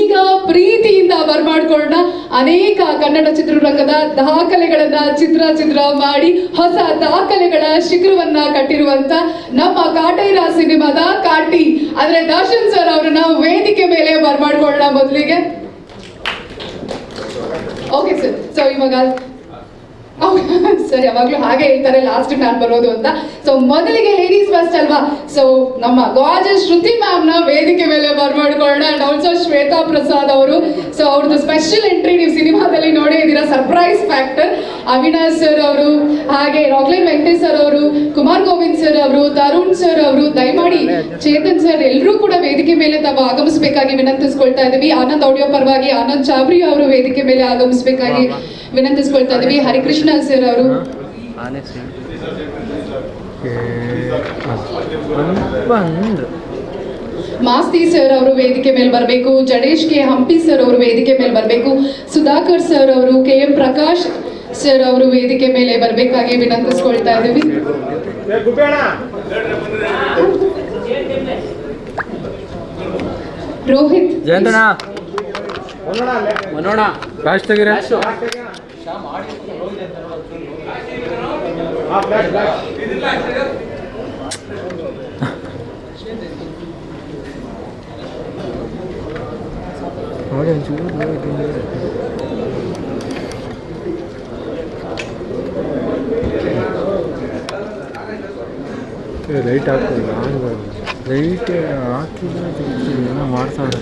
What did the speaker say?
ಈಗ ಪ್ರೀತಿಯಿಂದ ಬರ್ಮಾಡ್ಕೊಳ್ಳೋಣ. ಅನೇಕ ಕನ್ನಡ ಚಿತ್ರರಂಗದ ದಾಖಲೆಗಳನ್ನ ಚಿತ್ರ ಮಾಡಿ ಹೊಸ ದಾಖಲೆಗಳ ಶಿಖರವನ್ನ ಕಟ್ಟಿರುವಂತ ನಮ್ಮ ಕಾಟೇರ ಸಿನಿಮಾದ ಕಾಟಿ ಅಂದ್ರೆ ದರ್ಶನ್ ಸರ್ ಅವರನ್ನ ವೇದಿಕೆ ಮೇಲೆ ಬರ್ಮಾಡ್ಕೊಳ್ಳೋಣ ಮೊದಲಿಗೆ. Okay sir. ಸೊ ಇವಾಗ ಸರ್ ಯಾವಾಗ್ಲೂ ಹಾಗೆ ಹೇಳ್ತಾರೆ ಲಾಸ್ಟ್ ನಾನು ಬರೋದು ಅಂತ. ಸೊ ಮೊದಲಿಗೆ ಲೇಡೀಸ್ ಫಸ್ಟ್ ಅಲ್ವಾ, ಸೊ ನಮ್ಮ ಗಾರ್ಜಸ್ ಶ್ರುತಿ ಮ್ಯಾಮ್ ನ ವೇದಿಕೆ ಮೇಲೆ ಬರ್ಮಾಡ್ಕೊಳ್ಳೋಣ. ಅಂಡ್ ಆಲ್ಸೋ ಶ್ವೇತಾ ಪ್ರಸಾದ್ ಅವರು. ಸೊ ಅವ್ರದ್ದು ಸ್ಪೆಷಲ್ ಎಂಟ್ರಿ ನೀವು ಸಿನಿಮಾದಲ್ಲಿ ನೋಡೇ ಇದ್ದೀರಾ, ಸರ್ಪ್ರೈಸ್ ಫ್ಯಾಕ್ಟರ್. ಅವಿನಾಶ್ ಸರ್ ಅವರು, ಹಾಗೆ ರಾಕ್ಲೈನ್ ವೆಂಕಟೇಶ್ ಸರ್ ಅವರು, ಕುಮಾರ್ ಗೋವಿಂದ್ ಸರ್ ಅವರು, ತರುಣ್ ಸರ್ ಅವರು, ದಯಮಾಡಿ ಚೇತನ್ ಸರ್ ಎಲ್ಲರೂ ಕೂಡ ವೇದಿಕೆ ಮೇಲೆ ತಾವು ಆಗಮಿಸಬೇಕಾಗಿ ವಿನಂತಿಸ್ಕೊಳ್ತಾ ಇದ್ದೀವಿ. ಆನಂದ್ ಆಡಿಯೋ ಪರವಾಗಿ ಆನಂದ್ ಚಾಬ್ರಿ ಅವರು ವೇದಿಕೆ ಮೇಲೆ ಆಗಮಿಸಬೇಕಾಗಿ ವಿನಂತಿಸ್ಕೊಳ್ತಾ ಇದ್ದೀವಿ. ಹರಿಕೃಷ್ಣ ಸರ್ ಅವರು, ಮಾಸ್ತಿ ಸರ್ ಅವರು ವೇದಿಕೆ ಮೇಲೆ ಬರಬೇಕು. ಜಡೇಶ್ ಕೆ ಹಂಪಿ ಸರ್ ಅವರು ವೇದಿಕೆ ಮೇಲೆ ಬರಬೇಕು. ಸುಧಾಕರ್ ಸರ್ ಅವರು, KM ಪ್ರಕಾಶ್ ಸರ್ ಅವರು ವೇದಿಕೆ ಮೇಲೆ ಬರಬೇಕಾಗಿ ವಿನಂತಿಸ್ಕೊಳ್ತಾ ಇದ್ದೀವಿ. ರೋಹಿತ್ ಲೈಟ್ ಹಾಕ್ತಿಲ್ಲ, ಲೈಟ್ ಹಾಕಿದ್ರೆ ಏನೋ ಮಾಡ್ತಾರೆ.